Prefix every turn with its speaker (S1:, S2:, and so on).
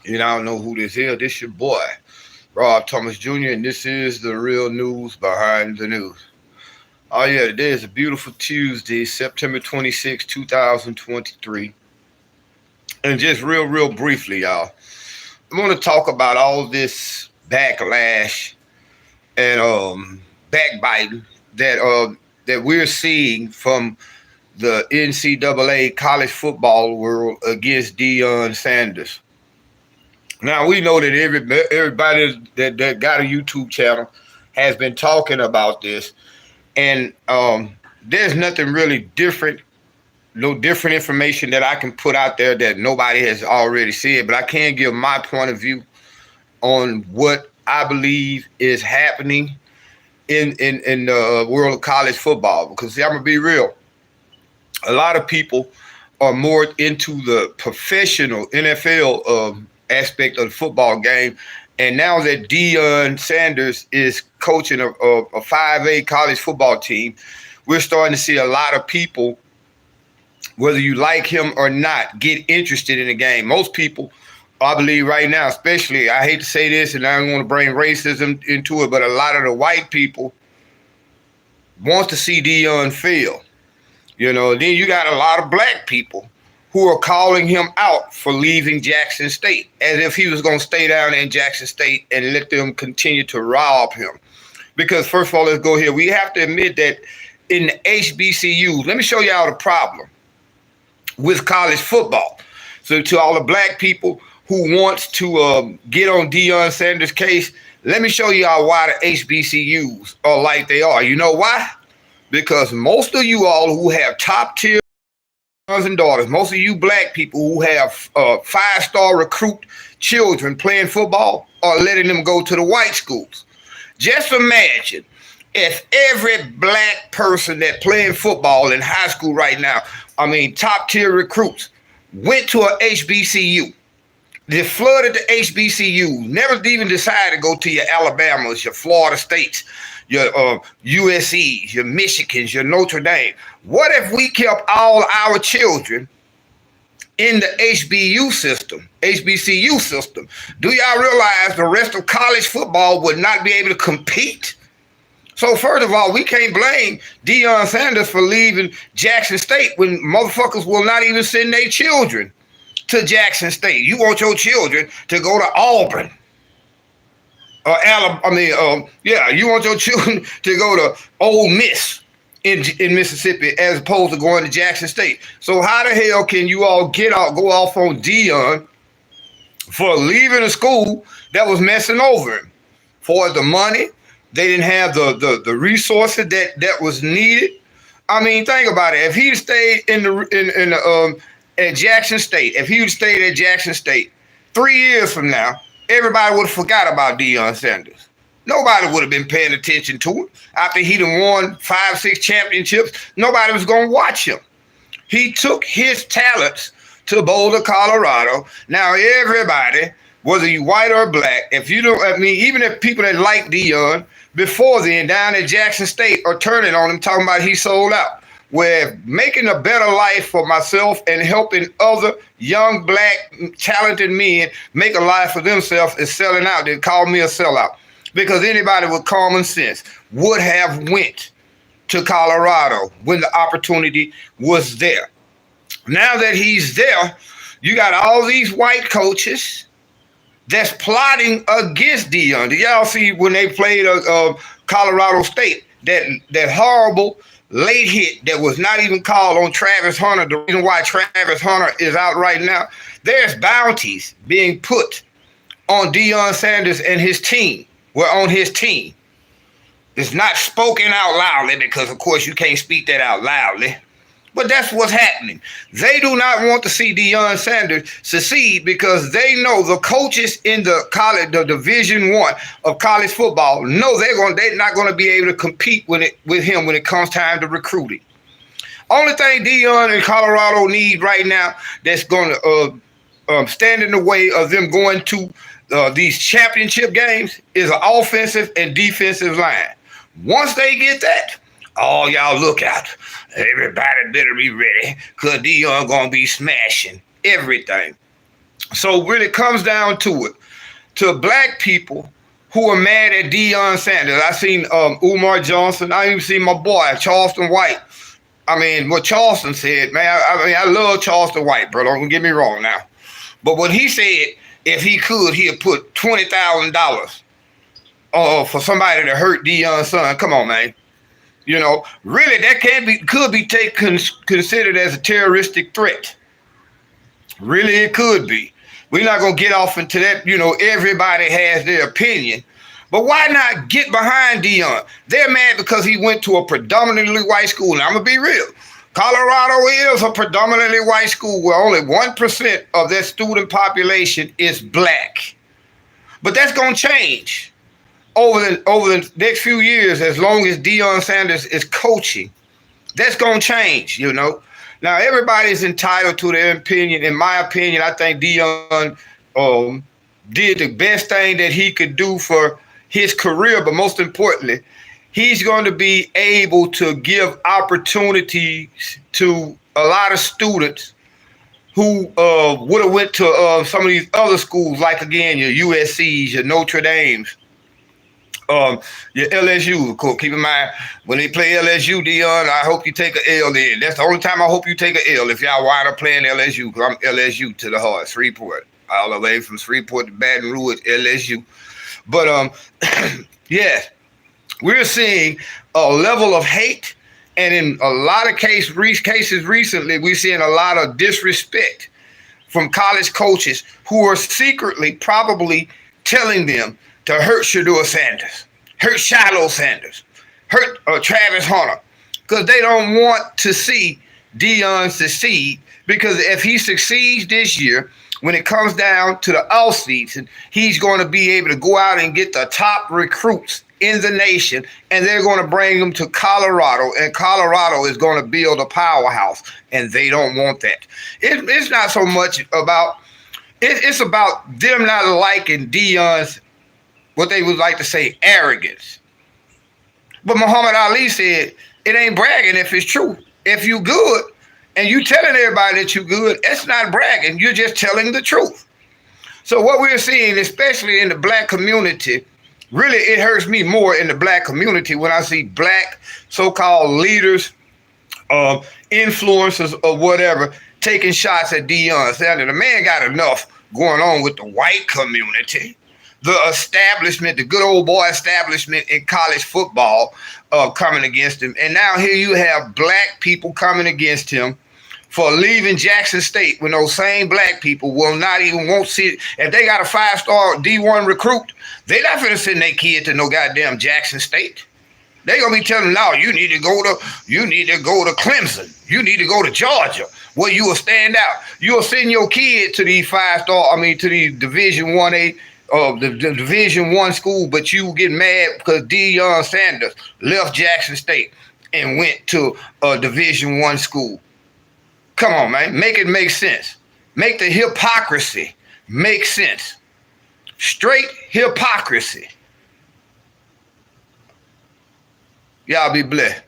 S1: You don't know who this is. This your boy, Rob Thomas Jr., and this is the real news behind the news. Oh, yeah, today is a beautiful Tuesday, September 26, 2023. And just real briefly, y'all, I want to talk about all this backlash and backbiting that we're seeing from the NCAA college football world against Deion Sanders. Now we know that everybody that got a YouTube channel has been talking about this, and there's nothing really different, no different information that I can put out there that nobody has already said. But I can give my point of view on what I believe is happening in the world of college football. Because see, I'm gonna be real, a lot of people are more into the professional NFL aspect of the football game. And now that Deion Sanders is coaching a 5A college football team, we're starting to see a lot of people, whether you like him or not, get interested in the game. Most people, I believe right now, especially, I hate to say this and I don't want to bring racism into it, but a lot of the white people want to see Deion fail. Then you got a lot of black people who are calling him out for leaving Jackson State, as if he was going to stay down in Jackson State and let them continue to rob him. Because first of all, let's go here. We have to admit that in the HBCU, let me show y'all the problem with college football. So to all the black people who wants to get on Deion Sanders' case, let me show y'all why the HBCUs are like they are. You know why? Because most of you all who have top tier sons and daughters, most of you black people who have 5-star recruit children playing football are letting them go to the white schools. Just imagine if every black person that playing football in high school right now, top tier recruits, went to a HBCU. They flooded the HBCU, never even decided to go to your Alabamas, your Florida States, your USCs, your Michigans, your Notre Dame. What if we kept all our children in the HBCU system? Do y'all realize the rest of college football would not be able to compete? So first of all, we can't blame Deion Sanders for leaving Jackson State when motherfuckers will not even send their children to Jackson State. You want your children to go to Auburn. You want your children to go to Ole Miss in Mississippi as opposed to going to Jackson State. So how the hell can you all go off on Deion for leaving a school that was messing over him? For the money, they didn't have the resources that was needed. Think about it. If he'd stayed at Jackson State, if he would stayed at Jackson State 3 years from now, everybody would have forgot about Deion Sanders. Nobody would have been paying attention to him. After he done won 5-6 championships, nobody was going to watch him. He took his talents to Boulder, Colorado. Now everybody, whether you white or black, even if people that like Deion before then down at Jackson State are turning on him, talking about he sold out. Where making a better life for myself and helping other young black talented men make a life for themselves is selling out. They call me a sellout. Because anybody with common sense would have went to Colorado when the opportunity was there. Now that he's there, you got all these white coaches that's plotting against Deion. Did y'all see when they played Colorado State, that horrible late hit that was not even called on Travis Hunter? The reason why Travis Hunter is out right now, there's bounties being put on Deion Sanders and his team. We're on his team. It's not spoken out loudly because, of course, you can't speak that out loudly. But that's what's happening. They do not want to see Deion Sanders succeed because they know the coaches in the Division I of college football know they're not going to be able to compete with him when it comes time to recruiting. Only thing Deion and Colorado need right now that's going to stand in the way of them going to these championship games is an offensive and defensive line. Once they get that, oh, y'all look out. Everybody better be ready because Deion going to be smashing everything. So when it comes down to it, to black people who are mad at Deion Sanders, I seen Umar Johnson. I even seen my boy Charleston White. I mean, what Charleston said, man. I love Charleston White, bro. Don't get me wrong now. But what he said, if he could, he'd put $20,000 for somebody to hurt Deion's son. Come on, man. You know, really, that could be taken considered as a terroristic threat. Really, it could be. We're not gonna get off into that. You know, everybody has their opinion, but why not get behind Deion? They're mad because he went to a predominantly white school. Now, I'm gonna be real. Colorado is a predominantly white school where only 1% of their student population is black. But that's gonna change over the next few years, as long as Deion Sanders is coaching. That's gonna change, you know. Now, everybody's entitled to their opinion. In my opinion, I think Deion did the best thing that he could do for his career, but most importantly, he's going to be able to give opportunities to a lot of students who would have went to some of these other schools, like, again, your USCs, your Notre Dames, your LSU. Keep in mind, when they play LSU, Deion, I hope you take an L then. That's the only time I hope you take an L, if y'all wind up playing LSU, because I'm LSU to the heart, Shreveport. All the way from Shreveport to Baton Rouge, LSU. But, yes, we're seeing a level of hate, and in a lot of cases recently, we're seeing a lot of disrespect from college coaches who are secretly probably telling them to hurt Shedeur Sanders, hurt Shiloh Sanders, hurt Travis Hunter, because they don't want to see Deion succeed. Because if he succeeds this year, when it comes down to the offseason, he's going to be able to go out and get the top recruits in the nation, and they're going to bring them to Colorado, and Colorado is going to build a powerhouse, and they don't want that. It's not so much about it's about them not liking Deion's, what they would like to say, arrogance. But Muhammad Ali said, it ain't bragging if it's true. If you good and you telling everybody that you good, it's not bragging. You're just telling the truth. So what we're seeing, especially in the black community, really it hurts me more in the black community when I see black so-called leaders, influencers or whatever, taking shots at Deion Sanders. The man got enough going on with the white community, the establishment, the good old boy establishment in college football coming against him. And now here you have black people coming against him for leaving Jackson State, when those same black people will not even won't see it. If they got a 5-star D1 recruit, they're not finna send their kid to no goddamn Jackson State. They're gonna be telling them, no, you need to go to Clemson. You need to go to Georgia, where you will stand out. You'll send your kid to these to these Division 1A, the Division 1 school, but you get mad because Deion Sanders left Jackson State and went to a Division 1 school. Come on, man. Make it make sense. Make the hypocrisy make sense. Straight hypocrisy. Y'all be blessed.